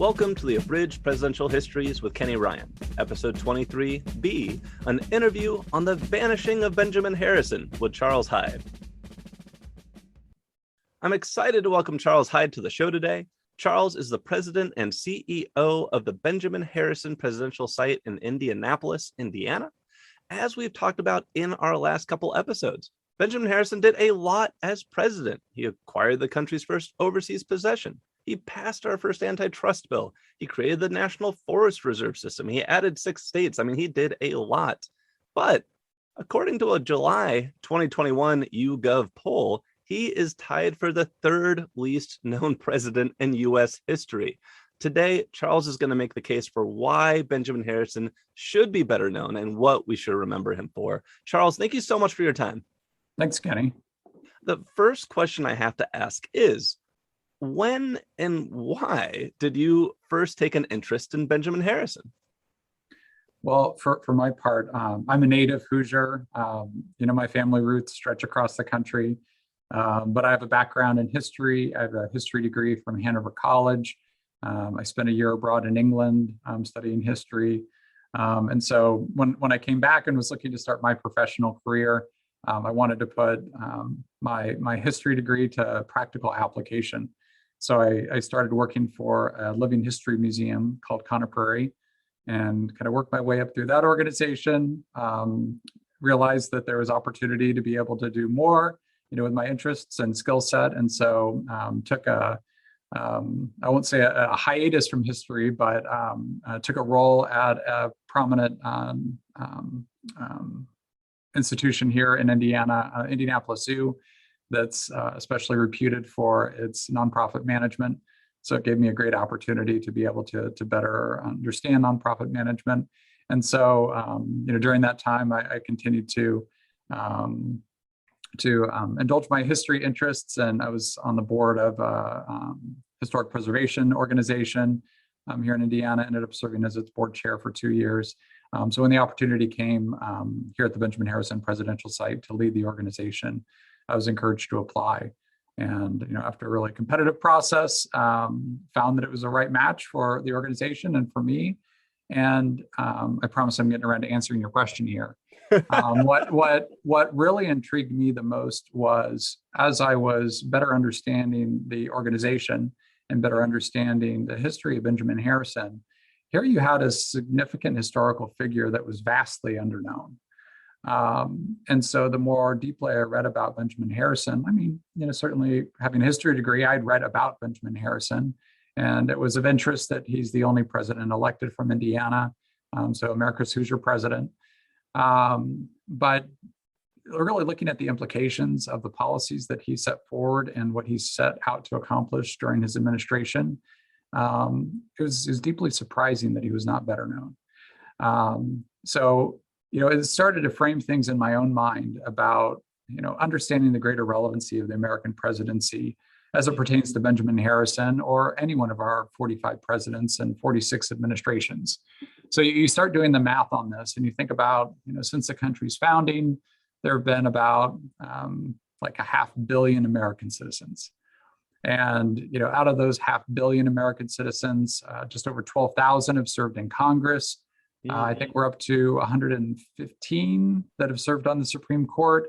Welcome to the Abridged Presidential Histories with Kenny Ryan, Episode 23B, an interview on the vanishing of Benjamin Harrison with Charles Hyde. I'm excited to welcome Charles Hyde to the show today. Charles is the president and CEO of the Benjamin Harrison Presidential Site in Indianapolis, Indiana. As we've talked about in our last couple episodes, Benjamin Harrison did a lot as president. He acquired the country's first overseas possession. He passed our first antitrust bill. He created the National Forest Reserve System. He added 6 states. He did a lot. But according to a July 2021 YouGov poll, he is tied for the third least known president in U.S. history. Today, Charles is going to make the case for why Benjamin Harrison should be better known and what we should remember him for. Charles, thank you so much for your time. Thanks, Kenny. The first question I have to ask is, when and why did you first take an interest in Benjamin Harrison? Well, for my part, I'm a native Hoosier. My family roots stretch across the country, but I have a background in history. I have a history degree from Hanover College. I spent a year abroad in England studying history. And so when I came back and was looking to start my professional career, I wanted to put my history degree to practical application. So I started working for a living history museum called Contemporary and kind of worked my way up through that organization, realized that there was opportunity to be able to do more, with my interests and skill set. And so took I won't say a hiatus from history, but took a role at a prominent institution here in Indiana, Indianapolis Zoo, that's especially reputed for its nonprofit management. So it gave me a great opportunity to be able to better understand nonprofit management. And so, during that time, I continued to indulge my history interests, and I was on the board of a historic preservation organization here in Indiana. Ended up serving as its board chair for 2 years. So when the opportunity came here at the Benjamin Harrison Presidential Site to lead the organization, I was encouraged to apply. And after a really competitive process, found that it was the right match for the organization and for me. And I promise I'm getting around to answering your question here. What really intrigued me the most was, as I was better understanding the organization and better understanding the history of Benjamin Harrison, here you had a significant historical figure that was vastly underknown. And so the more deeply I read about Benjamin Harrison, certainly having a history degree, I'd read about Benjamin Harrison, and it was of interest that he's the only president elected from Indiana, so America's Hoosier president. But really looking at the implications of the policies that he set forward and what he set out to accomplish during his administration, it was deeply surprising that he was not better known. It started to frame things in my own mind about, understanding the greater relevancy of the American presidency as it pertains to Benjamin Harrison or any one of our 45 presidents and 46 administrations. So you start doing the math on this, and you think about, since the country's founding, there have been about like 500 million American citizens. And, out of those 500 million American citizens, just over 12,000 have served in Congress. I think we're up to 115 that have served on the Supreme Court,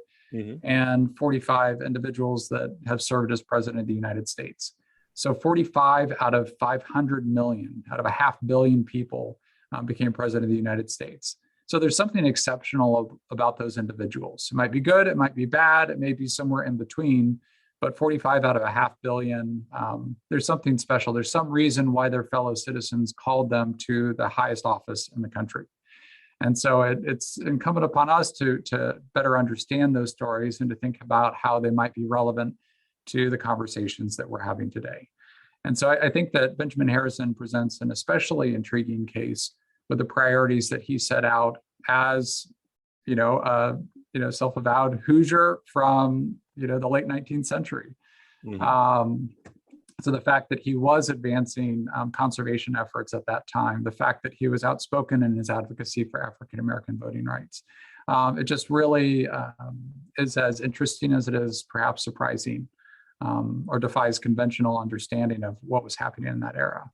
and 45 individuals that have served as president of the United States. So 45 out of 500 million, out of 500 million people became president of the United States. So there's something exceptional about those individuals. It might be good, it might be bad, it may be somewhere in between, but 45 out of 500 million, there's something special. There's some reason why their fellow citizens called them to the highest office in the country. And so it's incumbent upon us to better understand those stories and to think about how they might be relevant to the conversations that we're having today. And so I think that Benjamin Harrison presents an especially intriguing case with the priorities that he set out as, self-avowed Hoosier from, the late 19th century. So the fact that he was advancing conservation efforts at that time, the fact that he was outspoken in his advocacy for African-American voting rights, it just really is as interesting as it is perhaps surprising, or defies conventional understanding of what was happening in that era.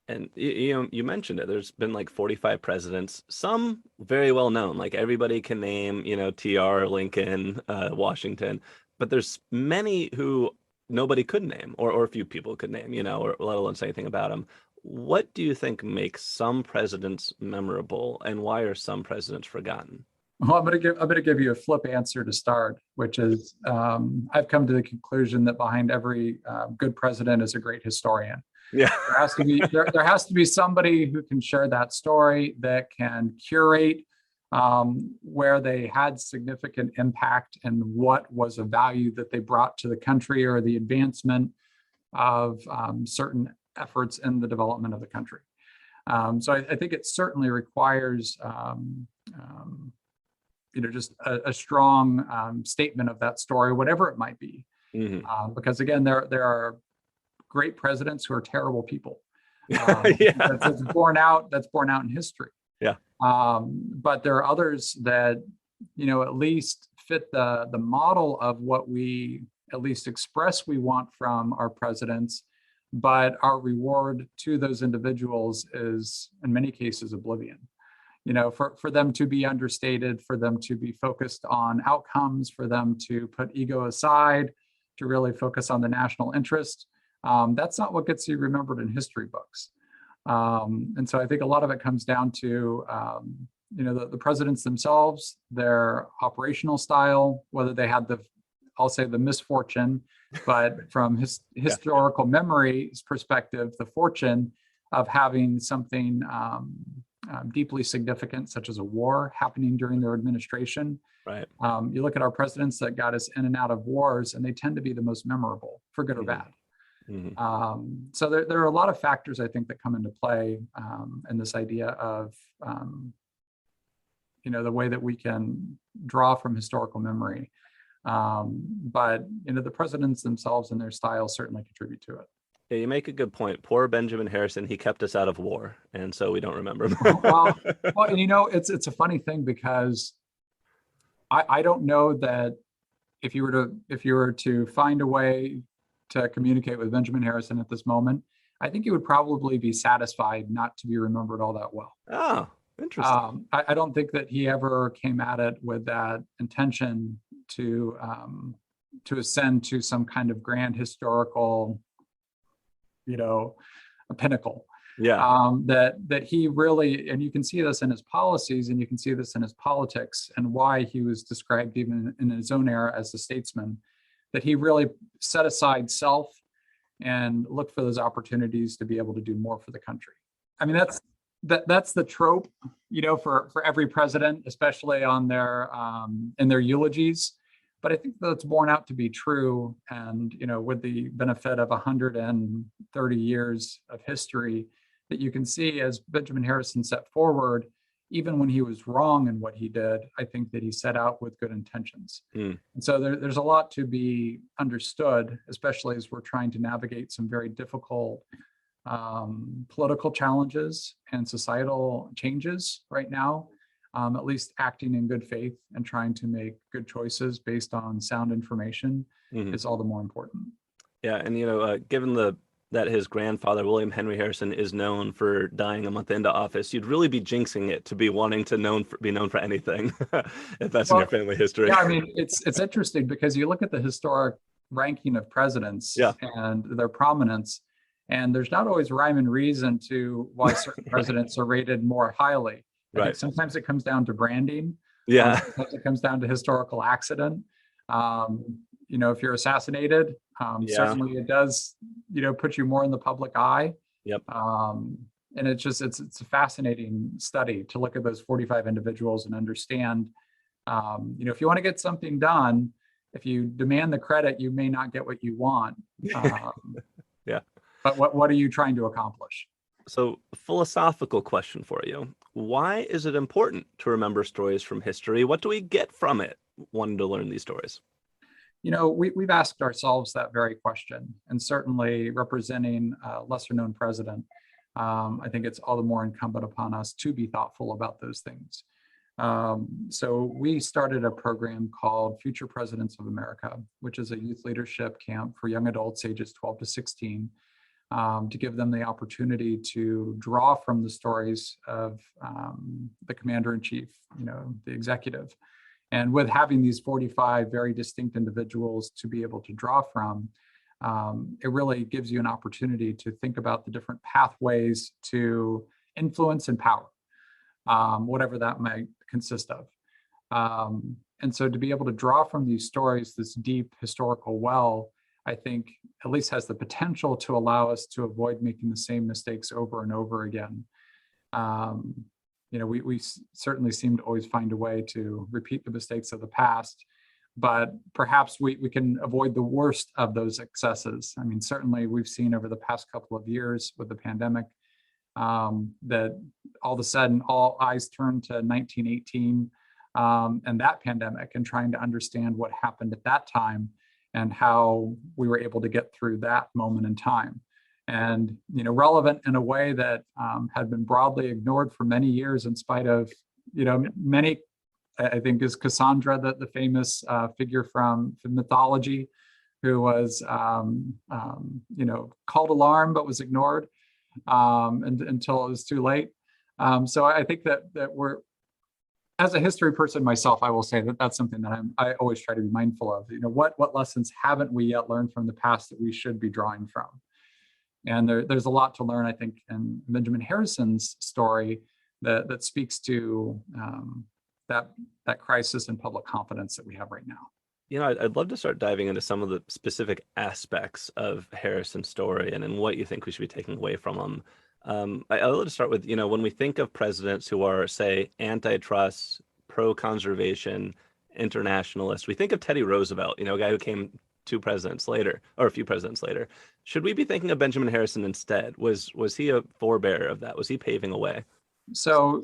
And you mentioned it. There's been like 45 presidents, some very well known, like everybody can name, TR, Lincoln, Washington, but there's many who nobody could name, or few people could name, or let alone say anything about them. What do you think makes some presidents memorable, and why are some presidents forgotten? Well, I'm gonna give you a flip answer to start, which is I've come to the conclusion that behind every good president is a great historian. Yeah. There has to be somebody who can share that story, that can curate where they had significant impact and what was a value that they brought to the country or the advancement of certain efforts in the development of the country. So I think it certainly requires just a strong statement of that story, whatever it might be. Mm-hmm. Because again, there are great presidents who are terrible people. Yeah. That's borne out in history. Yeah. But there are others that, at least fit the model of what we at least express we want from our presidents, but our reward to those individuals is in many cases oblivion. For them to be understated, for them to be focused on outcomes, for them to put ego aside, to really focus on the national interest. That's not what gets you remembered in history books. And so I think a lot of it comes down to, the presidents themselves, their operational style, whether they had I'll say the misfortune, but from historical memory's perspective, the fortune of having something deeply significant, such as a war happening during their administration. Right. You look at our presidents that got us in and out of wars, and they tend to be the most memorable, for good or bad. Mm-hmm. So there are a lot of factors, I think, that come into play in this idea of, the way that we can draw from historical memory. But, the presidents themselves and their style certainly contribute to it. Yeah, you make a good point. Poor Benjamin Harrison, he kept us out of war, and so we don't remember him. well, it's a funny thing because I don't know that if you were to find a way to communicate with Benjamin Harrison at this moment, I think he would probably be satisfied not to be remembered all that well. Oh, interesting. I don't think that he ever came at it with that intention to ascend to some kind of grand historical, a pinnacle. Yeah. That he really, and you can see this in his policies, and you can see this in his politics, and why he was described even in his own era as a statesman, that he really set aside self and looked for those opportunities to be able to do more for the country. I mean, that's the trope, for every president, especially on their in their eulogies. But I think that's borne out to be true. And, with the benefit of 130 years of history, that you can see as Benjamin Harrison set forward, even when he was wrong in what he did, I think that he set out with good intentions. And so there's a lot to be understood, especially as we're trying to navigate some very difficult political challenges and societal changes right now. At least acting in good faith and trying to make good choices based on sound information is all the more important. Yeah, and given that his grandfather, William Henry Harrison, is known for dying a month into office, you'd really be jinxing it to be wanting to be known for anything, if that's in your family history. Yeah, I mean, it's interesting because you look at the historic ranking of presidents and their prominence, and there's not always rhyme and reason to why certain presidents are rated more highly. I think sometimes it comes down to branding. Yeah. Sometimes it comes down to historical accident. If you're assassinated, certainly it does, put you more in the public eye. Yep. And it's a fascinating study to look at those 45 individuals and understand, if you want to get something done, if you demand the credit, you may not get what you want. Yeah. But what are you trying to accomplish? So, philosophical question for you. Why is it important to remember stories from history? What do we get from it, wanting to learn these stories? We've asked ourselves that very question, and certainly representing a lesser known president, I think it's all the more incumbent upon us to be thoughtful about those things. So we started a program called Future Presidents of America, which is a youth leadership camp for young adults ages 12 to 16. to give them the opportunity to draw from the stories of the commander-in-chief, the executive. And with having these 45 very distinct individuals to be able to draw from, it really gives you an opportunity to think about the different pathways to influence and power, whatever that might consist of. And so to be able to draw from these stories, this deep historical well, I think at least has the potential to allow us to avoid making the same mistakes over and over again. We certainly seem to always find a way to repeat the mistakes of the past, but perhaps we can avoid the worst of those excesses. I mean, certainly we've seen over the past couple of years with the pandemic that all of a sudden all eyes turned to 1918 and that pandemic, and trying to understand what happened at that time and how we were able to get through that moment in time. And, relevant in a way that had been broadly ignored for many years, in spite of, many, I think, is Cassandra, the famous figure from mythology, who was, called alarm, but was ignored until it was too late. So I think that we're, as a history person myself, I will say that that's something that I always try to be mindful of. What lessons haven't we yet learned from the past that we should be drawing from? And there's a lot to learn, I think, in Benjamin Harrison's story that speaks to that crisis in public confidence that we have right now. I'd love to start diving into some of the specific aspects of Harrison's story and what you think we should be taking away from him. I'd love to start with, when we think of presidents who are, say, antitrust, pro-conservation, internationalist, we think of Teddy Roosevelt, a guy who came two presidents later, or a few presidents later. Should we be thinking of Benjamin Harrison instead? Was he a forebearer of that? Was he paving a way? So,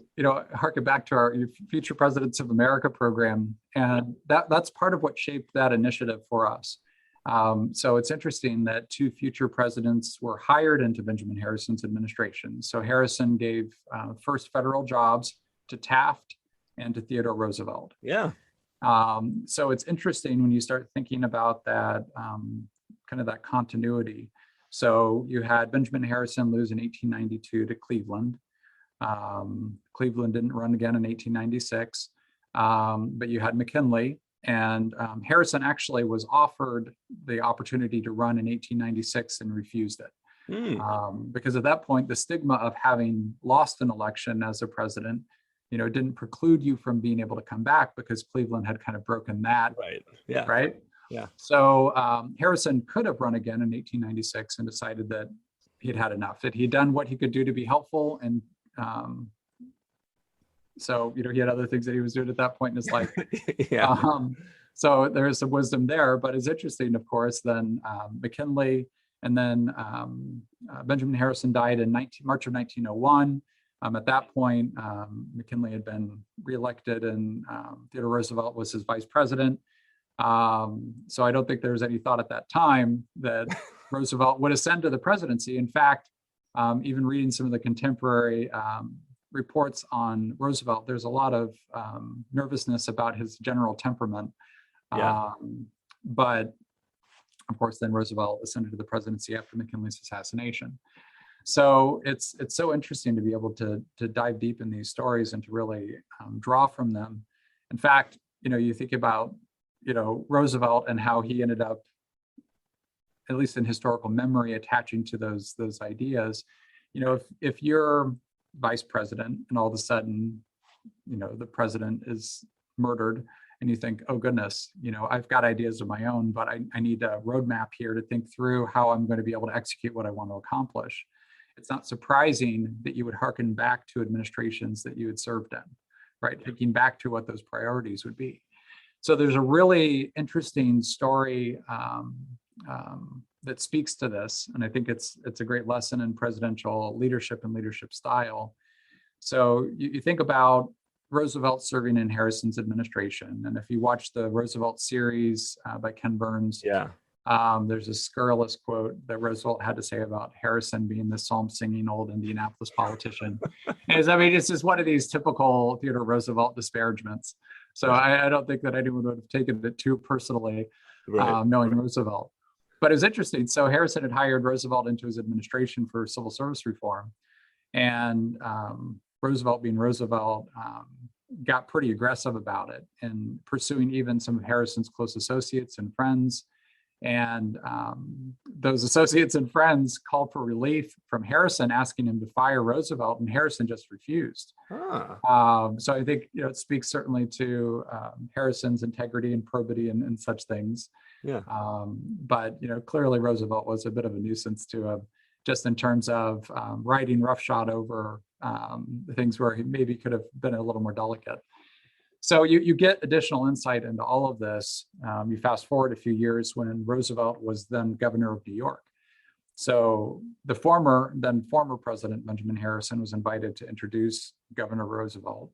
harken back to our Future Presidents of America program, and that's part of what shaped that initiative for us. So it's interesting that two future presidents were hired into Benjamin Harrison's administration. So Harrison gave first federal jobs to Taft and to Theodore Roosevelt. Yeah. So it's interesting when you start thinking about that, kind of that continuity. So you had Benjamin Harrison lose in 1892 to Cleveland. Cleveland didn't run again in 1896, but you had McKinley. And Harrison actually was offered the opportunity to run in 1896 and refused it. Because at that point, the stigma of having lost an election as a president, didn't preclude you from being able to come back, because Cleveland had kind of broken that. Right. Yeah. Right. Yeah. So Harrison could have run again in 1896 and decided that he'd had enough, that he'd done what he could do to be helpful. And so, he had other things that he was doing at that point in his life. Yeah. So there is some wisdom there, but it's interesting, of course, then McKinley, and then Benjamin Harrison died in March of 1901. At that point, McKinley had been reelected, and Theodore Roosevelt was his vice president. So I don't think there was any thought at that time that Roosevelt would ascend to the presidency. In fact, even reading some of the contemporary reports on Roosevelt, there's a lot of nervousness about his general temperament. Yeah. But of course, then Roosevelt ascended to the presidency after McKinley's assassination. So it's so interesting to be able to dive deep in these stories and to really draw from them. In fact, you think about Roosevelt and how he ended up, at least in historical memory, attaching to those ideas. If you're vice president and all of a sudden, the president is murdered, and you think, oh goodness, I've got ideas of my own, but I need a roadmap here to think through how I'm going to be able to execute what I want to accomplish. It's not surprising that you would hearken back to administrations that you had served in, right? Thinking back to what those priorities would be. So there's a really interesting story that speaks to this, and I think it's a great lesson in presidential leadership and leadership style. So you think about Roosevelt serving in Harrison's administration, and if you watch the Roosevelt series by Ken Burns, there's a scurrilous quote that Roosevelt had to say about Harrison being the psalm-singing old Indianapolis politician. It's just one of these typical Theodore Roosevelt disparagements. So I don't think that anyone would have taken it too personally, knowing Roosevelt. But it was interesting. So Harrison had hired Roosevelt into his administration for civil service reform. And Roosevelt, being Roosevelt, got pretty aggressive about it and pursuing even some of Harrison's close associates and friends. And those associates and friends called for relief from Harrison, asking him to fire Roosevelt, and Harrison just refused. So I think it speaks certainly to Harrison's integrity and probity and such things. Yeah. But clearly Roosevelt was a bit of a nuisance to him, just in terms of riding roughshod over the things where he maybe could have been a little more delicate. So you get additional insight into all of this. You fast forward a few years when Roosevelt was then governor of New York. So the former President Benjamin Harrison was invited to introduce Governor Roosevelt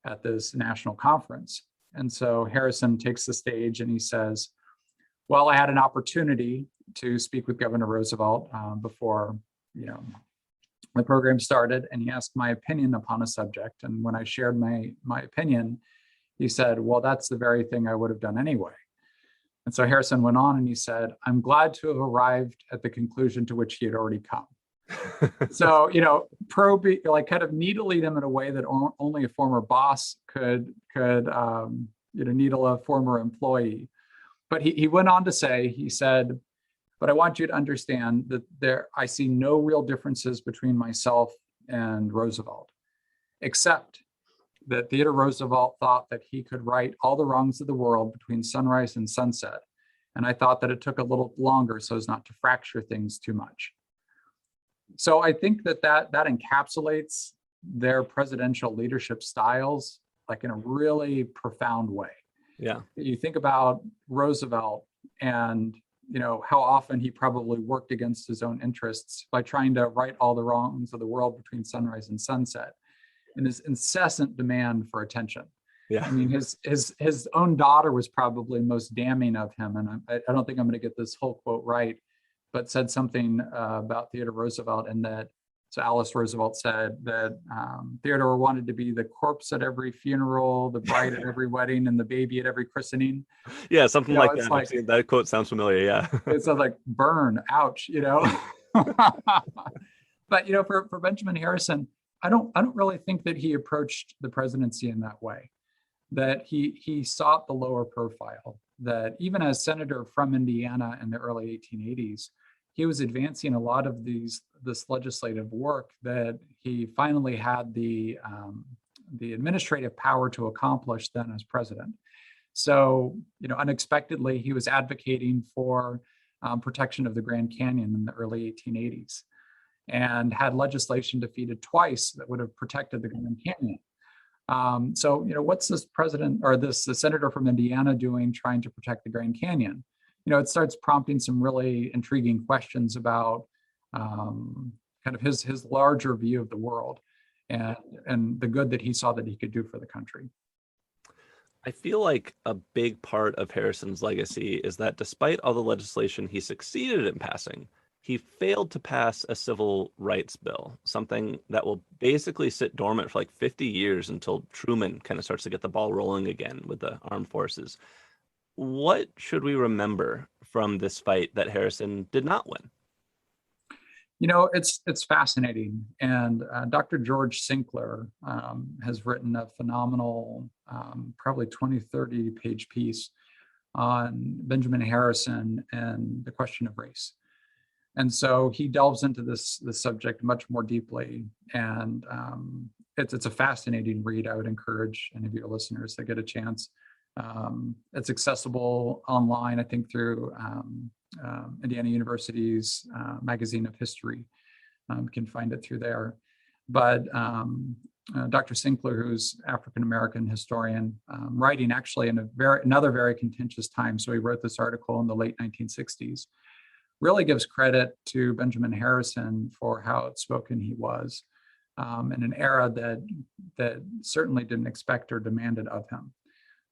at this national conference. And so Harrison takes the stage and he says, well, I had an opportunity to speak with Governor Roosevelt before the program started, and he asked my opinion upon a subject. And when I shared my opinion, he said, well, that's the very thing I would have done anyway. And so Harrison went on and he said, I'm glad to have arrived at the conclusion to which he had already come. So, probing, kind of needling him in a way that only a former boss could needle a former employee. But he went on to say, he said, but I want you to understand that I see no real differences between myself and Roosevelt, except that Theodore Roosevelt thought that he could right all the wrongs of the world between sunrise and sunset. And I thought that it took a little longer so as not to fracture things too much. So I think that encapsulates their presidential leadership styles, in a really profound way. Yeah. You think about Roosevelt and how often he probably worked against his own interests by trying to right all the wrongs of the world between sunrise and sunset, and his incessant demand for attention. Yeah. I mean, his own daughter was probably most damning of him. And I don't think I'm going to get this whole quote right, but said something about Theodore Roosevelt, and that, so Alice Roosevelt said that Theodore wanted to be the corpse at every funeral, the bride at every wedding, and the baby at every christening. Yeah, something like that. That quote sounds familiar. Yeah. It sounds like burn, ouch, But for Benjamin Harrison, I don't really think that he approached the presidency in that way. That he sought the lower profile. That even as senator from Indiana in the early 1880s, he was advancing a lot of this legislative work that he finally had the administrative power to accomplish then as president. So, unexpectedly, he was advocating for protection of the Grand Canyon in the early 1880s, and had legislation defeated twice that would have protected the Grand Canyon. So, what's this president or the senator from Indiana doing trying to protect the Grand Canyon? It starts prompting some really intriguing questions about kind of his larger view of the world and the good that he saw that he could do for the country. I feel like a big part of Harrison's legacy is that despite all the legislation he succeeded in passing, he failed to pass a civil rights bill, something that will basically sit dormant for 50 years until Truman kind of starts to get the ball rolling again with the armed forces. What should we remember from this fight that Harrison did not win? It's fascinating. And Dr. George Sinclair has written a phenomenal, probably 20, 30 page piece on Benjamin Harrison and the question of race. And so he delves into this subject much more deeply. And it's a fascinating read. I would encourage any of your listeners that get a chance. It's accessible online, I think, through Indiana University's Magazine of History. Can find it through there. But Dr. Sinclair, who's African-American historian, writing actually in another very contentious time, so he wrote this article in the late 1960s, really gives credit to Benjamin Harrison for how outspoken he was in an era that certainly didn't expect or demanded of him.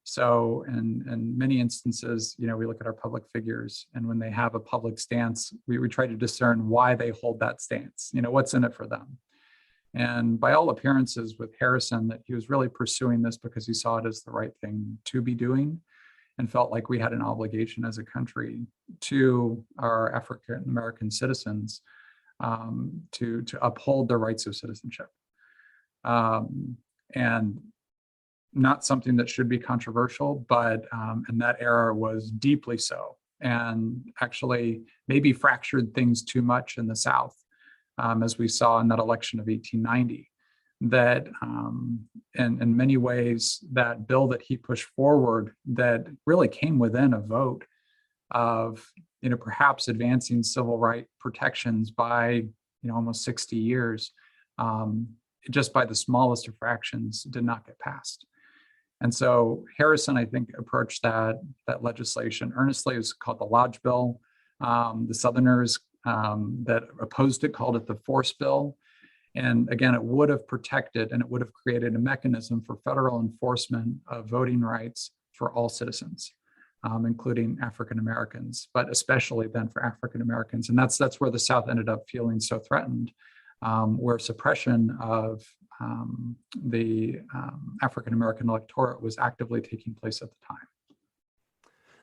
So in many instances, we look at our public figures, and when they have a public stance, we try to discern why they hold that stance, what's in it for them. And by all appearances with Harrison, that he was really pursuing this because he saw it as the right thing to be doing. and felt like we had an obligation as a country to our African American citizens to uphold their rights of citizenship. And not something that should be controversial, but in that era was deeply so, and actually maybe fractured things too much in the South, as we saw in that election of 1890. That in many ways, that bill that he pushed forward that really came within a vote of perhaps advancing civil right protections by almost 60 years, just by the smallest of fractions did not get passed. And so Harrison, I think, approached that legislation earnestly. It was called the Lodge Bill. The Southerners that opposed it called it the Force Bill. And again, it would have protected and it would have created a mechanism for federal enforcement of voting rights for all citizens, including African Americans, but especially then for African Americans. And that's where the South ended up feeling so threatened, where suppression of the African American electorate was actively taking place at the time.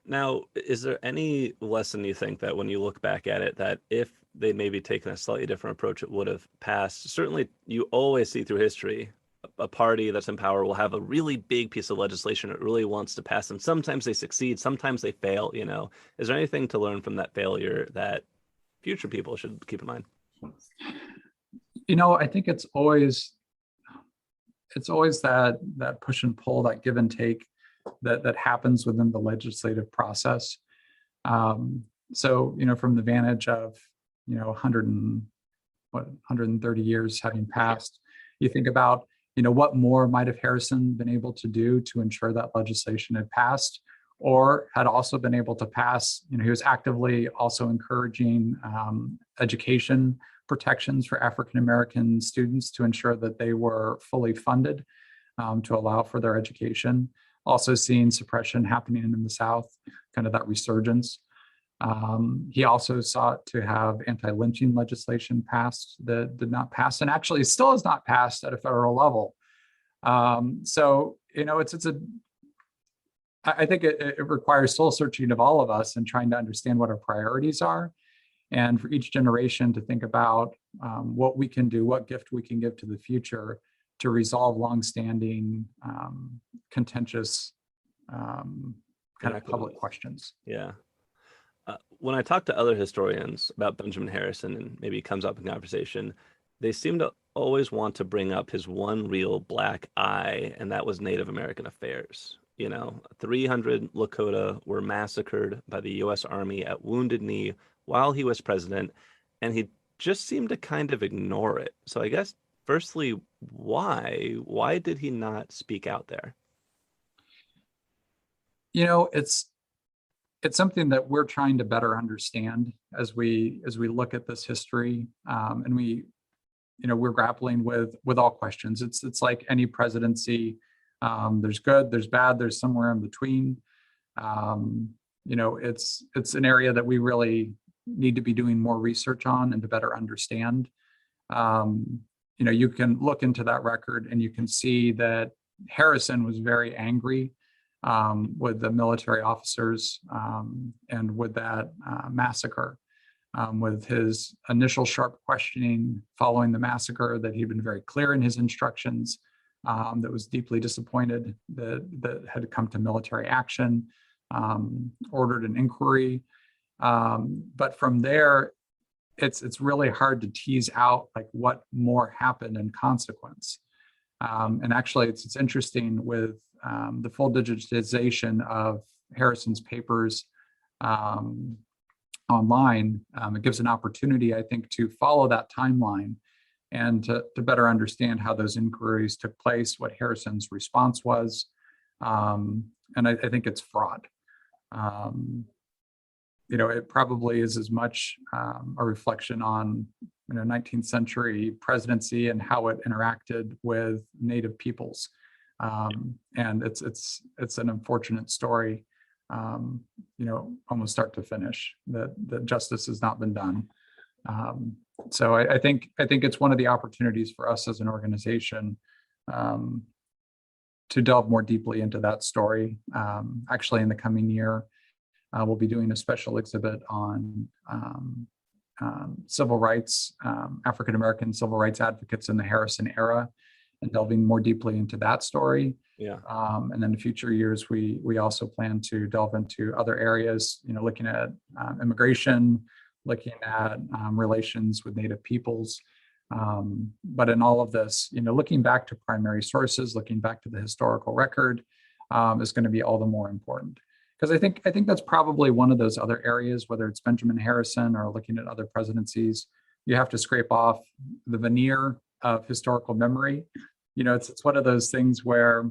Now, is there any lesson you think that when you look back at it, that if they maybe taken a slightly different approach, it would have passed? Certainly, you always see through history, a party that's in power will have a really big piece of legislation it really wants to pass, and sometimes they succeed, sometimes they fail. Is there anything to learn from that failure that future people should keep in mind? I think it's always that push and pull, that give and take that happens within the legislative process. So, from the vantage of 130 years having passed, you think about what more might have Harrison been able to do to ensure that legislation had passed, or had also been able to pass. He was actively also encouraging education protections for African American students to ensure that they were fully funded to allow for their education. Also seeing suppression happening in the South, kind of that resurgence. He also sought to have anti-lynching legislation passed that did not pass, and actually still has not passed at a federal level. So, I think it requires soul searching of all of us and trying to understand what our priorities are. And for each generation to think about what we can do, what gift we can give to the future to resolve longstanding, contentious kind of public questions. Yeah. When I talk to other historians about Benjamin Harrison, and maybe he comes up in conversation, they seem to always want to bring up his one real black eye, and that was Native American affairs. 300 Lakota were massacred by the U.S. Army at Wounded Knee while he was president, and he just seemed to kind of ignore it. So I guess, firstly, why? Why did he not speak out there? It's something that we're trying to better understand as we look at this history, and we're grappling with all questions. It's like any presidency. There's good, there's bad, there's somewhere in between. It's an area that we really need to be doing more research on and to better understand. You can look into that record and you can see that Harrison was very angry with the military officers and with that massacre, with his initial sharp questioning following the massacre, that he'd been very clear in his instructions, that was deeply disappointed that had come to military action, ordered an inquiry. But from there, it's really hard to tease out like what more happened in consequence. And actually, it's interesting with the full digitization of Harrison's papers online. It gives an opportunity, I think, to follow that timeline and to better understand how those inquiries took place, what Harrison's response was. And I think it's fraud. It probably is as much a reflection on 19th century presidency and how it interacted with Native peoples. And it's an unfortunate story, almost start to finish, that justice has not been done. So I think it's one of the opportunities for us as an organization to delve more deeply into that story. Actually, in the coming year, we'll be doing a special exhibit on civil rights, African American civil rights advocates in the Harrison era, and delving more deeply into that story. Yeah. And then in future years, we also plan to delve into other areas, looking at immigration, looking at relations with Native peoples. But in all of this, looking back to primary sources, looking back to the historical record, is going to be all the more important. Because I think that's probably one of those other areas, whether it's Benjamin Harrison or looking at other presidencies, you have to scrape off the veneer of historical memory. It's one of those things where,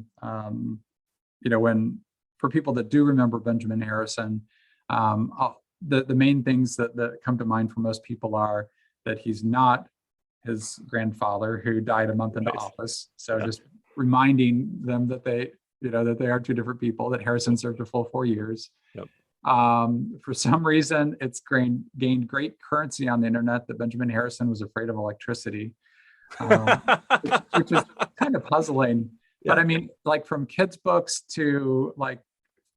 when for people that do remember Benjamin Harrison, the main things that come to mind for most people are that he's not his grandfather who died a month into office. So just reminding them that they are two different people, that Harrison served a full 4 years. Yep. For some reason, it's gained great currency on the internet that Benjamin Harrison was afraid of electricity, which is kind of puzzling. Yeah. But I mean, like from kids' books to like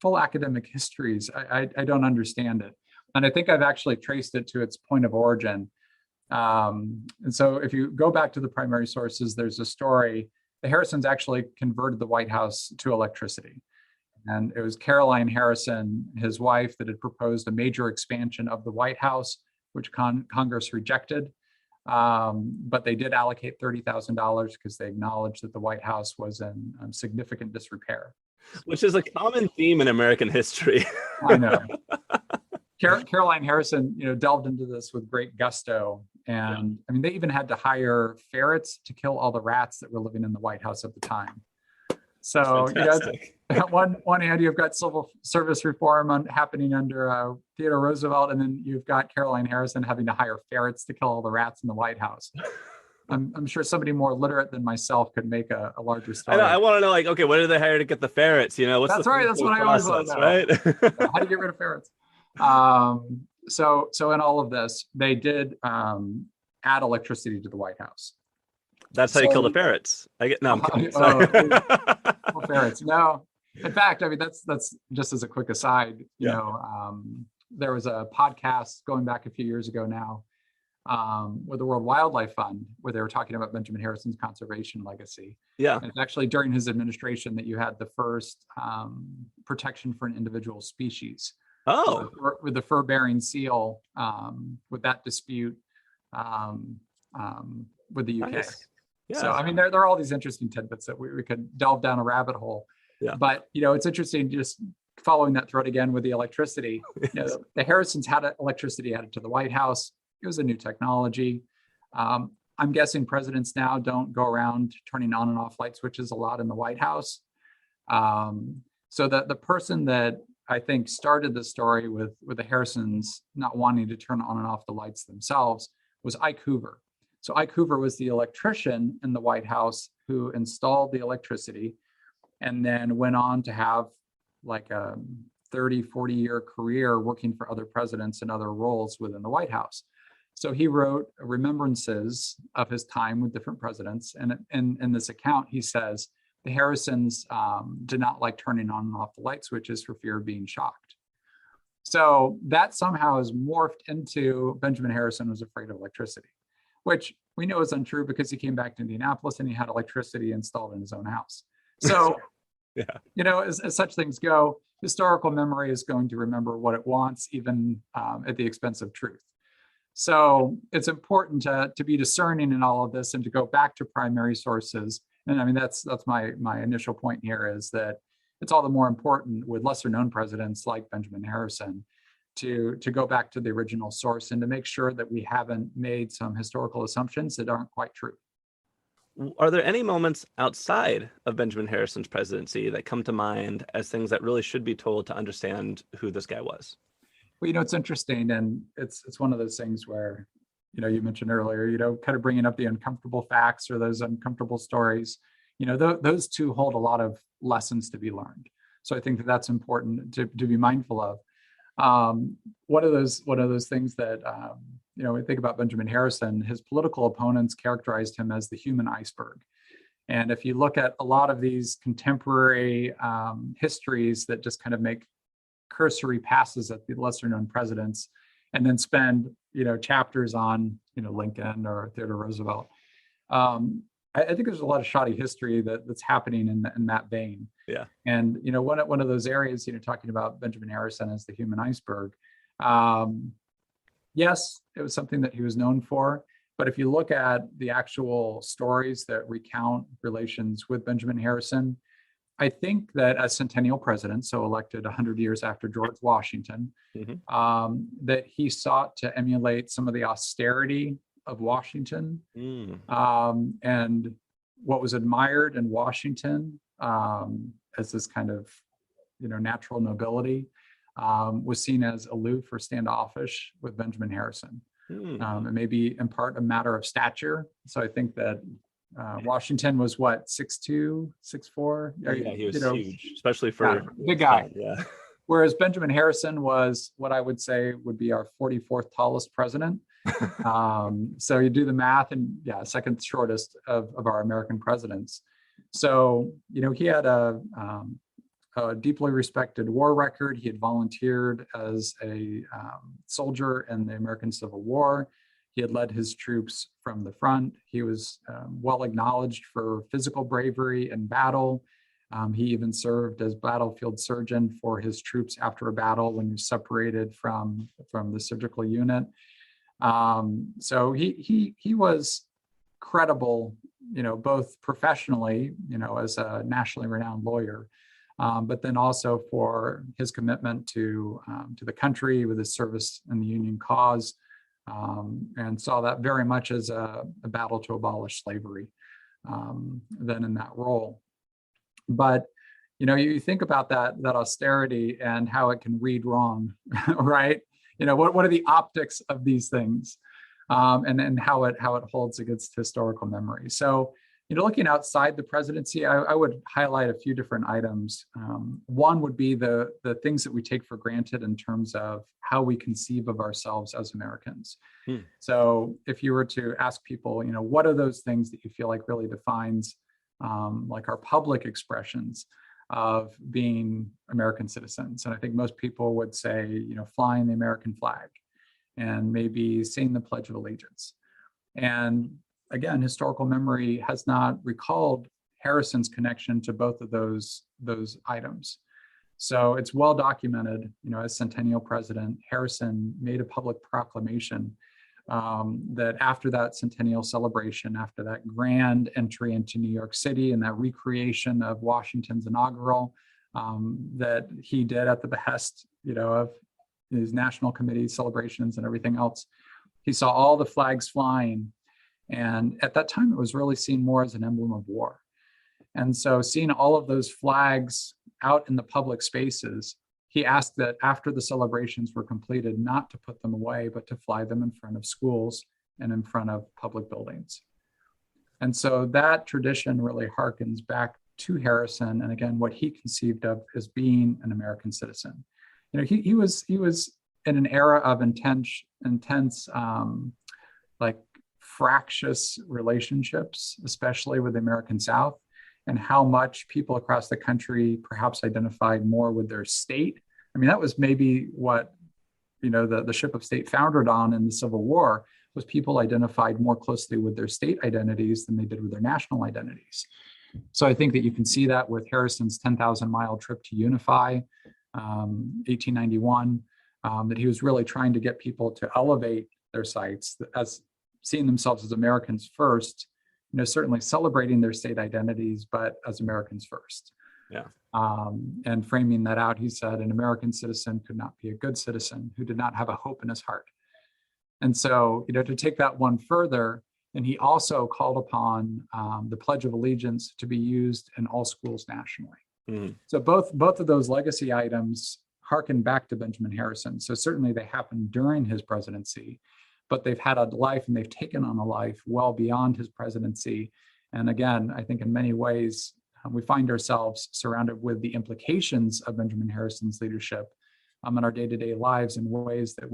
full academic histories, I don't understand it. And I think I've actually traced it to its point of origin. And so if you go back to the primary sources, there's a story. The Harrisons actually converted the White House to electricity. And it was Caroline Harrison, his wife, that had proposed a major expansion of the White House, which Congress rejected. But they did allocate $30,000 because they acknowledged that the White House was in significant disrepair. Which is a common theme in American history. I know. Caroline Harrison, delved into this with great gusto. And I mean, they even had to hire ferrets to kill all the rats that were living in the White House at the time. So, one hand, you've got civil service reform happening under Theodore Roosevelt, and then you've got Caroline Harrison having to hire ferrets to kill all the rats in the White House. I'm sure somebody more literate than myself could make a larger story. I want to know, like, okay, what did they hire to get the ferrets? That's right. That's what I always want to know. Right? How do you get rid of ferrets? So in all of this, they did add electricity to the White House. That's how you kill the ferrets. I'm kidding. Ferrets. No, in fact, I mean that's just as a quick aside. There was a podcast going back a few years ago now, with the World Wildlife Fund, where they were talking about Benjamin Harrison's conservation legacy. Yeah, and it's actually during his administration that you had the first protection for an individual species. Oh, with the fur-bearing seal, with that dispute with the UK. Nice. Yeah. So, I mean, there are all these interesting tidbits that we could delve down a rabbit hole. Yeah. But, it's interesting just following that thread again with the electricity. Yes. The Harrisons had electricity added to the White House. It was a new technology. I'm guessing presidents now don't go around turning on and off light switches a lot in the White House. So that the person that I think started the story with the Harrisons not wanting to turn on and off the lights themselves was Ike Hoover. So Ike Hoover was the electrician in the White House who installed the electricity and then went on to have like a 30, 40-year career working for other presidents in other roles within the White House. So he wrote remembrances of his time with different presidents. And in this account, he says, the Harrisons did not like turning on and off the light switches for fear of being shocked. So that somehow has morphed into Benjamin Harrison was afraid of electricity, which we know is untrue because he came back to Indianapolis and he had electricity installed in his own house. So, as such things go, historical memory is going to remember what it wants, even at the expense of truth. So it's important to be discerning in all of this and to go back to primary sources. And I mean, that's my initial point here is that it's all the more important with lesser known presidents like Benjamin Harrison to go back to the original source and to make sure that we haven't made some historical assumptions that aren't quite true. Are there any moments outside of Benjamin Harrison's presidency that come to mind as things that really should be told to understand who this guy was? Well, it's interesting, and it's one of those things where, you mentioned earlier, kind of bringing up the uncomfortable facts or those uncomfortable stories, those two hold a lot of lessons to be learned. So I think that's important to be mindful of. One of those things that, we think about Benjamin Harrison, his political opponents characterized him as the human iceberg. And if you look at a lot of these contemporary histories that just kind of make cursory passes at the lesser known presidents and then spend, chapters on, Lincoln or Theodore Roosevelt, I think there's a lot of shoddy history that's happening in that vein. Yeah. And, one of those areas, talking about Benjamin Harrison as the human iceberg, yes, it was something that he was known for. But if you look at the actual stories that recount relations with Benjamin Harrison, I think that as centennial president, so elected 100 years after George Washington, that he sought to emulate some of the austerity of Washington. And what was admired in Washington as this kind of, natural nobility was seen as aloof or standoffish with Benjamin Harrison. And maybe in part a matter of stature. So I think that Washington was what, 6'2", 6'4"? Yeah, he was huge, especially for big guy. Yeah. Whereas Benjamin Harrison was what I would say would be our 44th tallest president. So you do the math, and second shortest of our American presidents. So, he had a deeply respected war record. He had volunteered as a soldier in the American Civil War. He had led his troops from the front. He was well acknowledged for physical bravery in battle. He even served as battlefield surgeon for his troops after a battle when he was separated from the surgical unit. So he was credible, both professionally, as a nationally renowned lawyer, but then also for his commitment to the country with his service in the Union cause, and saw that very much as a battle to abolish slavery, then in that role. But you think about that austerity and how it can read wrong, right? What are the optics of these things, and how it holds against historical memory. So, looking outside the presidency, I would highlight a few different items. One would be the things that we take for granted in terms of how we conceive of ourselves as Americans. So if you were to ask people, what are those things that you feel like really defines like our public expressions of being American citizens? And I think most people would say, flying the American flag and maybe saying the Pledge of Allegiance. And again, historical memory has not recalled Harrison's connection to both of those items. So it's well documented, as centennial president, Harrison made a public proclamation that after that centennial celebration, after that grand entry into New York City and that recreation of Washington's inaugural, that he did at the behest, of his national committee celebrations and everything else, he saw all the flags flying. And at that time, it was really seen more as an emblem of war. And so seeing all of those flags out in the public spaces, he asked that after the celebrations were completed, not to put them away, but to fly them in front of schools and in front of public buildings. And so that tradition really harkens back to Harrison, and again, what he conceived of as being an American citizen. He was in an era of intense, like fractious relationships, especially with the American South, and how much people across the country perhaps identified more with their state. I mean, that was maybe what, the ship of state foundered on in the Civil War, was people identified more closely with their state identities than they did with their national identities. So I think that you can see that with Harrison's 10,000-mile trip to unify, 1891, that he was really trying to get people to elevate their sites as seeing themselves as Americans first, certainly celebrating their state identities, but as Americans first. Yeah. And framing that out, he said, an American citizen could not be a good citizen who did not have a hope in his heart. And so, to take that one further, and he also called upon the Pledge of Allegiance to be used in all schools nationally. So both of those legacy items harken back to Benjamin Harrison. So certainly they happened during his presidency, but they've had a life and they've taken on a life well beyond his presidency. And again, I think in many ways, we find ourselves surrounded with the implications of Benjamin Harrison's leadership in our day-to-day lives in ways that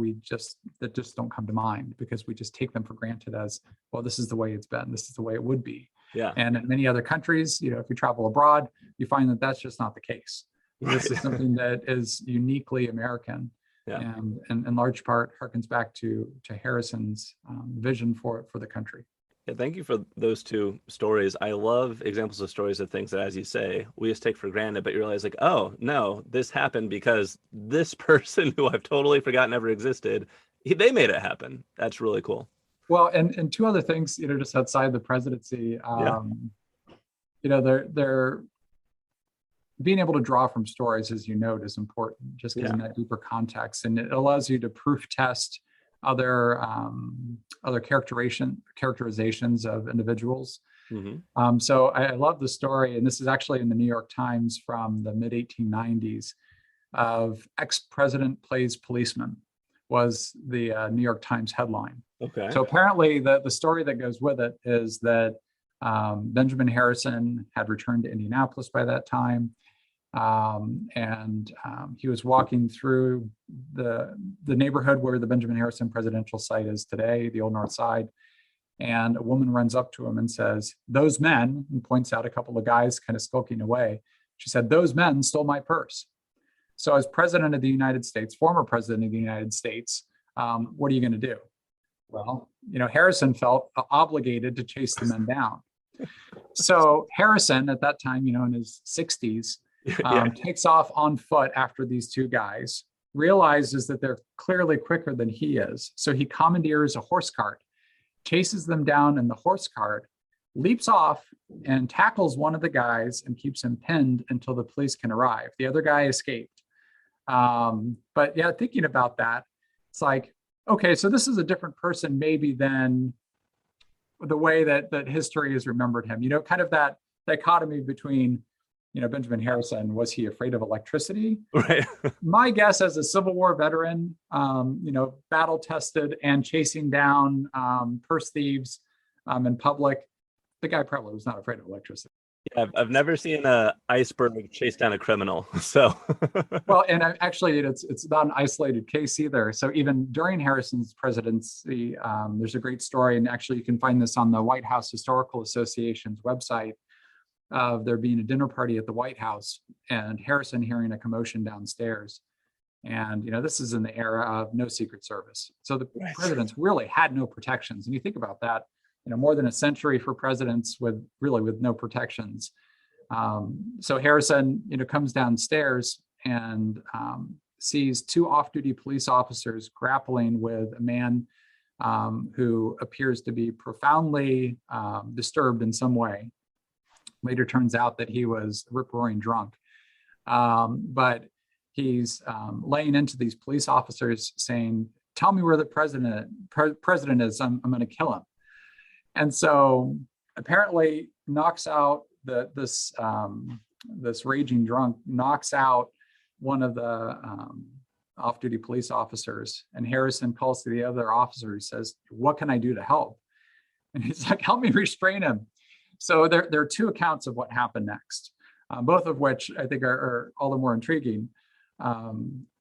just don't come to mind, because we just take them for granted as, well, this is the way it's been, this is the way it would be. Yeah. And in many other countries, if you travel abroad, you find that that's just not the case. Right. This is something that is uniquely American, Yeah. and in large part harkens back to Harrison's vision for the country. Yeah, thank you for those two stories. I love examples of stories of things that, as you say, we just take for granted, but you realize like, oh, no, this happened because this person who I've totally forgotten ever existed, they made it happen. That's really cool. Well, and two other things, just outside the presidency, Yeah. they're being able to draw from stories, as you note, is important, just gives them that deeper context, and it allows you to proof test other characterizations of individuals. Mm-hmm. So I love the story, and this is actually in the New York Times from the mid 1890s, of ex-president plays policeman, was the New York Times headline. Okay. So apparently the story that goes with it is that Benjamin Harrison had returned to Indianapolis by that time. And he was walking through the neighborhood where the Benjamin Harrison presidential site is today, the Old North Side. And a woman runs up to him and says, "Those men," and points out a couple of guys kind of skulking away. She said, "Those men stole my purse." So as president of the United States, former president of the United States, what are you going to do? Well, Harrison felt obligated to chase the men down. So Harrison, at that time, in his 60s, takes off on foot after these two guys, realizes that they're clearly quicker than he is. So he commandeers a horse cart, chases them down in the horse cart, leaps off and tackles one of the guys and keeps him pinned until the police can arrive. The other guy escaped. But yeah, thinking about that, it's like, okay, so this is a different person maybe than the way that history has remembered him. Kind of that dichotomy between, Benjamin Harrison, was he afraid of electricity? Right. My guess, as a Civil War veteran, battle tested and chasing down purse thieves in public, the guy probably was not afraid of electricity. Yeah, I've never seen an iceberg chase down a criminal. So, well, and actually, it's not an isolated case either. So even during Harrison's presidency, there's a great story, and actually, you can find this on the White House Historical Association's website, of there being a dinner party at the White House, and Harrison hearing a commotion downstairs. And this is in the era of no Secret Service, so the presidents really had no protections. And you think about that. More than a century for presidents with no protections. So Harrison, comes downstairs and sees two off-duty police officers grappling with a man who appears to be profoundly disturbed in some way. Later turns out that he was rip-roaring drunk. But he's laying into these police officers saying, "Tell me where the president is. I'm going to kill him." And so apparently knocks out this raging drunk, knocks out one of the off-duty police officers. And Harrison calls to the other officer. He says, "What can I do to help?" And he's like, "Help me restrain him." So there are two accounts of what happened next, both of which I think are all the more intriguing.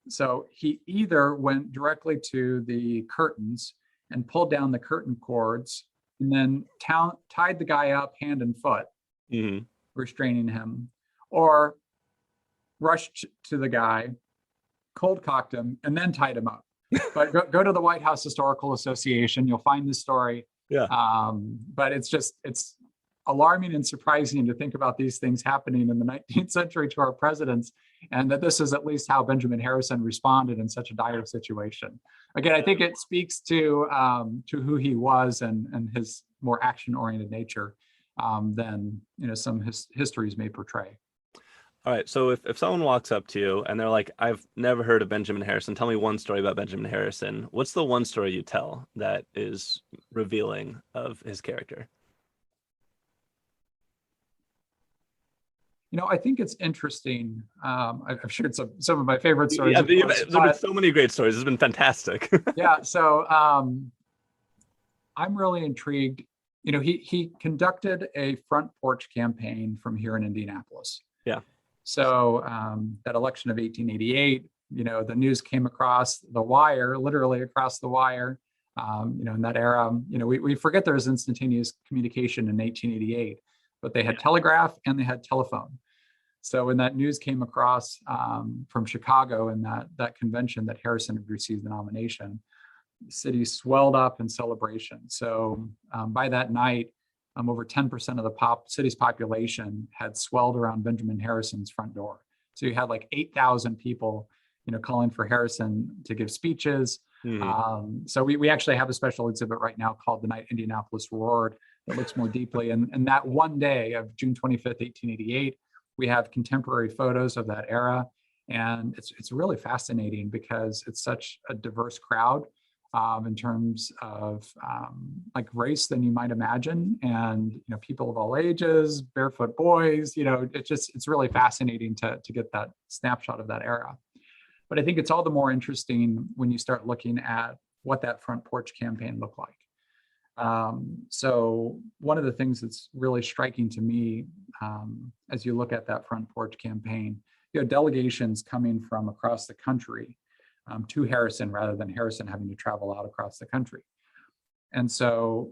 So he either went directly to the curtains and pulled down the curtain cords, and then tied the guy up hand and foot, restraining him, or rushed to the guy, cold cocked him, and then tied him up. But go to the White House Historical Association, you'll find this story. Yeah. But it's alarming and surprising to think about these things happening in the 19th century to our presidents, and that this is at least how Benjamin Harrison responded in such a dire situation. Again, I think it speaks to who he was and his more action-oriented nature than some histories may portray. All right. So if someone walks up to you and they're like, "I've never heard of Benjamin Harrison. Tell me one story about Benjamin Harrison." What's the one story you tell that is revealing of his character? I think it's interesting. I've shared some of my favorite stories. Yeah, there's been so many great stories. It's been fantastic. Yeah. So I'm really intrigued. He conducted a front porch campaign from here in Indianapolis. Yeah. So that election of 1888, the news came across the wire, literally across the wire, In that era, we forget there was instantaneous communication in 1888, but they had telegraph and they had telephone. So when that news came across from Chicago and that convention that Harrison had received the nomination, the city swelled up in celebration. So by that night, over 10% of the city's population had swelled around Benjamin Harrison's front door. So you had like 8,000 people, calling for Harrison to give speeches. So we actually have a special exhibit right now called The Night Indianapolis Roared that looks more deeply. And that one day of June 25th, 1888, we have contemporary photos of that era. And it's really fascinating because it's such a diverse crowd in terms of like race than you might imagine. And, people of all ages, barefoot boys, it's really fascinating to get that snapshot of that era. But I think it's all the more interesting when you start looking at what that front porch campaign looked like. So one of the things that's really striking to me as you look at that front porch campaign, delegations coming from across the country to Harrison rather than Harrison having to travel out across the country. And so,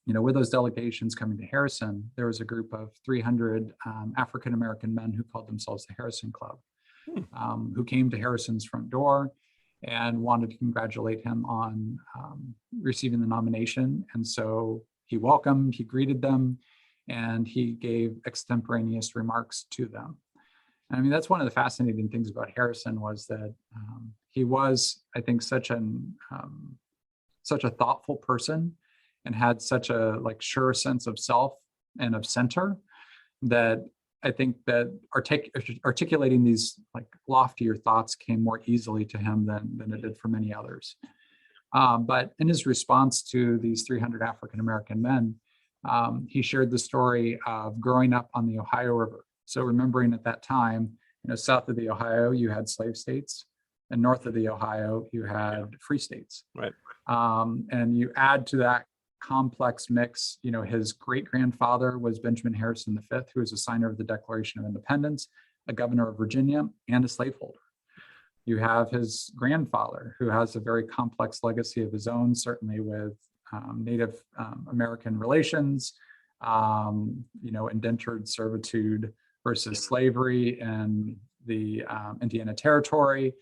with those delegations coming to Harrison, there was a group of 300 African-American men who called themselves the Harrison Club, who came to Harrison's front door and wanted to congratulate him on receiving the nomination. And so he welcomed, he greeted them, and he gave extemporaneous remarks to them. And I mean, that's one of the fascinating things about Harrison was that he was, I think, such a thoughtful person and had such a sure sense of self and of center that I think that articulating these loftier thoughts came more easily to him than it did for many others. But in his response to these 300 African-American men, he shared the story of growing up on the Ohio River. So remembering at that time, south of the Ohio, you had slave states, and north of the Ohio, you had free states. Right. And you add to that complex mix, his great-grandfather was Benjamin Harrison V, who was a signer of the Declaration of Independence, a governor of Virginia, and a slaveholder. You have his grandfather, who has a very complex legacy of his own, certainly with Native American relations, indentured servitude versus slavery in the Indiana Territory.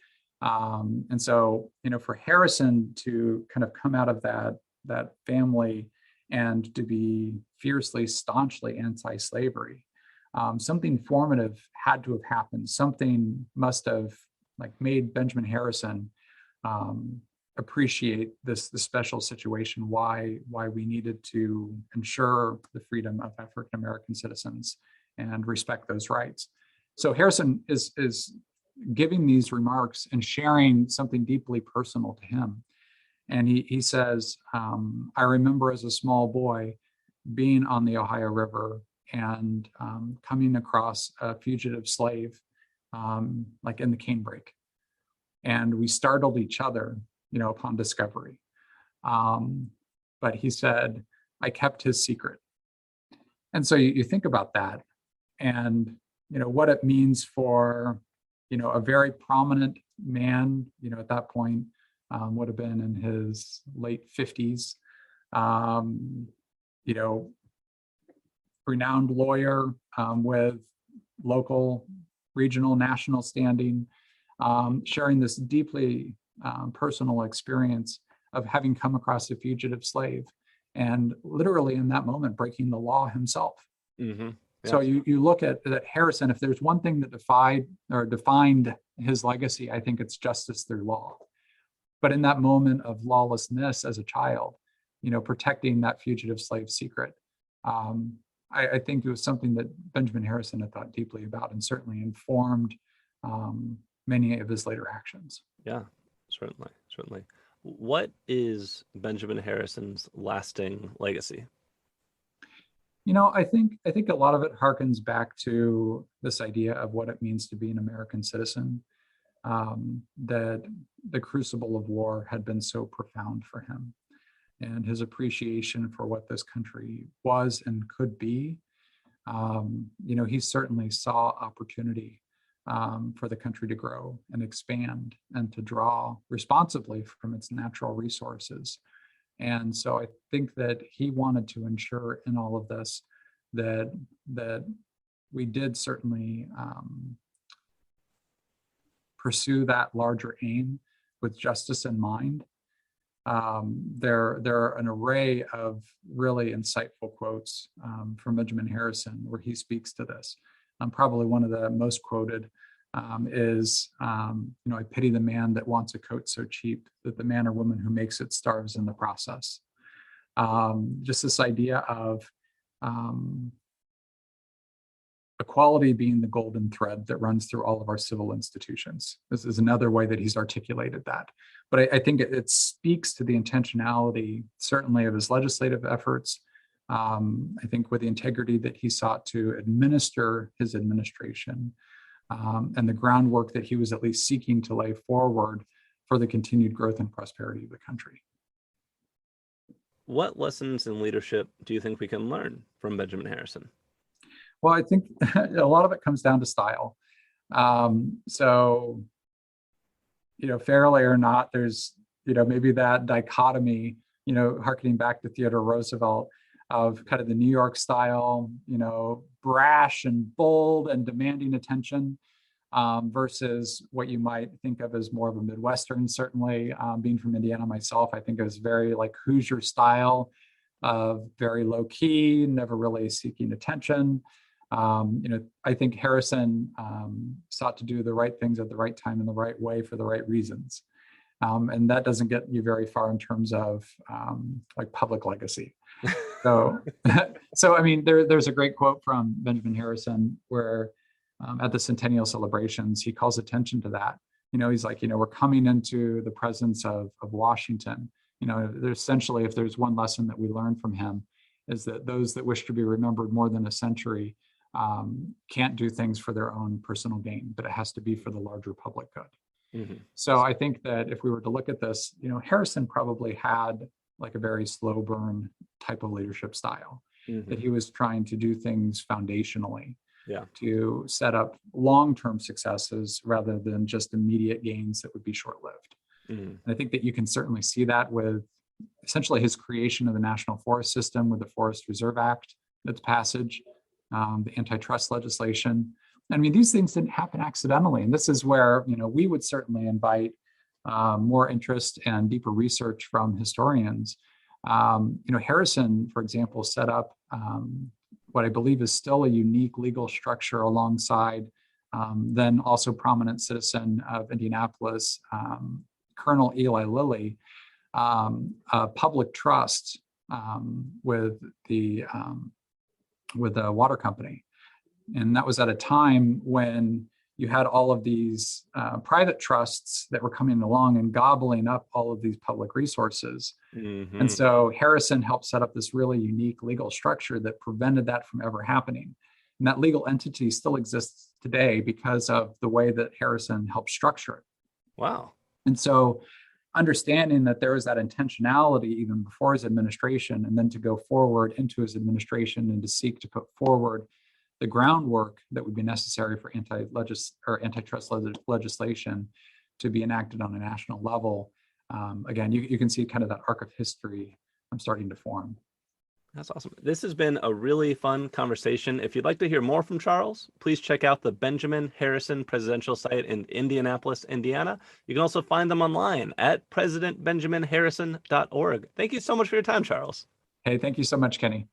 And so, for Harrison to kind of come out of that family and to be fiercely, staunchly anti-slavery, something formative had to have happened. Something must have made Benjamin Harrison appreciate this special situation, why we needed to ensure the freedom of African-American citizens and respect those rights. So Harrison is giving these remarks and sharing something deeply personal to him. And he says, I remember as a small boy being on the Ohio River and coming across a fugitive slave, in the canebrake. And we startled each other, upon discovery. But he said, I kept his secret. And so you think about that and, what it means for, a very prominent man, at that point, would have been in his late 50s, renowned lawyer with local, regional, national standing, sharing this deeply personal experience of having come across a fugitive slave and literally in that moment breaking the law himself. Mm-hmm. Yeah. So you look at Harrison, if there's one thing that defined his legacy, I think it's justice through law. But in that moment of lawlessness as a child, protecting that fugitive slave secret, I think it was something that Benjamin Harrison had thought deeply about and certainly informed many of his later actions. Yeah, certainly. What is Benjamin Harrison's lasting legacy? I think a lot of it harkens back to this idea of what it means to be an American citizen, that the crucible of war had been so profound for him, and his appreciation for what this country was and could be. He certainly saw opportunity for the country to grow and expand and to draw responsibly from its natural resources. And so I think that he wanted to ensure in all of this that we did certainly pursue that larger aim with justice in mind. There are an array of really insightful quotes from Benjamin Harrison where he speaks to this. Probably one of the most quoted is, I pity the man that wants a coat so cheap that the man or woman who makes it starves in the process. Just this idea of equality being the golden thread that runs through all of our civil institutions. This is another way that he's articulated that. But I think it speaks to the intentionality, certainly, of his legislative efforts. I think with the integrity that he sought to administer his administration, and the groundwork that he was at least seeking to lay forward for the continued growth and prosperity of the country. What lessons in leadership do you think we can learn from Benjamin Harrison? Well, I think a lot of it comes down to style. So, fairly or not, there's, maybe that dichotomy, hearkening back to Theodore Roosevelt, of kind of the New York style, brash and bold and demanding attention, versus what you might think of as more of a Midwestern, certainly. Being from Indiana myself, I think it was very like Hoosier style, of very low key, never really seeking attention. I think Harrison sought to do the right things at the right time in the right way for the right reasons. And that doesn't get you very far in terms of like public legacy. So, there's a great quote from Benjamin Harrison where at the centennial celebrations, he calls attention to that. He's like, we're coming into the presence of Washington. There's essentially, if there's one lesson that we learned from him, is that those that wish to be remembered more than a century can't do things for their own personal gain, but it has to be for the larger public good. Mm-hmm. So I think that if we were to look at this, Harrison probably had like a very slow burn type of leadership style, mm-hmm. that he was trying to do things foundationally, to set up long-term successes rather than just immediate gains that would be short-lived. Mm-hmm. And I think that you can certainly see that with essentially his creation of the National Forest System with the Forest Reserve Act, its passage, the antitrust legislation. These things didn't happen accidentally. And this is where, we would certainly invite more interest and deeper research from historians. Harrison, for example, set up what I believe is still a unique legal structure alongside then also prominent citizen of Indianapolis, Colonel Eli Lilly, a public trust with the water company. And that was at a time when you had all of these private trusts that were coming along and gobbling up all of these public resources. Mm-hmm. And so Harrison helped set up this really unique legal structure that prevented that from ever happening. And that legal entity still exists today because of the way that Harrison helped structure it. Wow. And so understanding that there was that intentionality even before his administration, and then to go forward into his administration and to seek to put forward the groundwork that would be necessary for antitrust legislation to be enacted on a national level. Again, you can see kind of that arc of history starting to form. That's awesome. This has been a really fun conversation. If you'd like to hear more from Charles, please check out the Benjamin Harrison Presidential Site in Indianapolis, Indiana. You can also find them online at presidentbenjaminharrison.org. Thank you so much for your time, Charles. Hey, thank you so much, Kenny.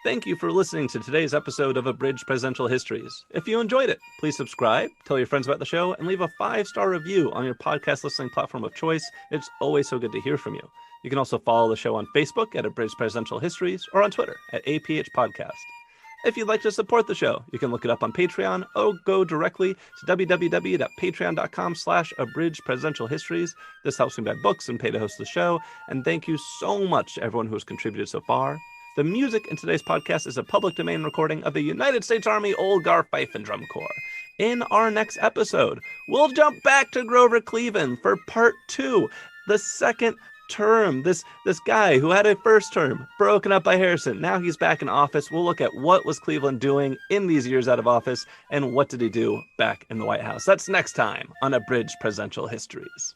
Thank you for listening to today's episode of Abridged Presidential Histories. If you enjoyed it, please subscribe, tell your friends about the show, and leave a 5-star review on your podcast listening platform of choice. It's always so good to hear from you. You can also follow the show on Facebook at Abridged Presidential Histories or on Twitter at APH Podcast. If you'd like to support the show, you can look it up on Patreon or go directly to www.patreon.com/abridgedpresidentialhistories. This helps me buy books and pay to host the show. And thank you so much to everyone who has contributed so far. The music in today's podcast is a public domain recording of the United States Army Old Gar Fife and Drum Corps. In our next episode, we'll jump back to Grover Cleveland for part 2, the second term, this guy who had a first term broken up by Harrison. Now he's back in office. We'll look at what was Cleveland doing in these years out of office and what did he do back in the White House. That's next time on Abridged Presidential Histories.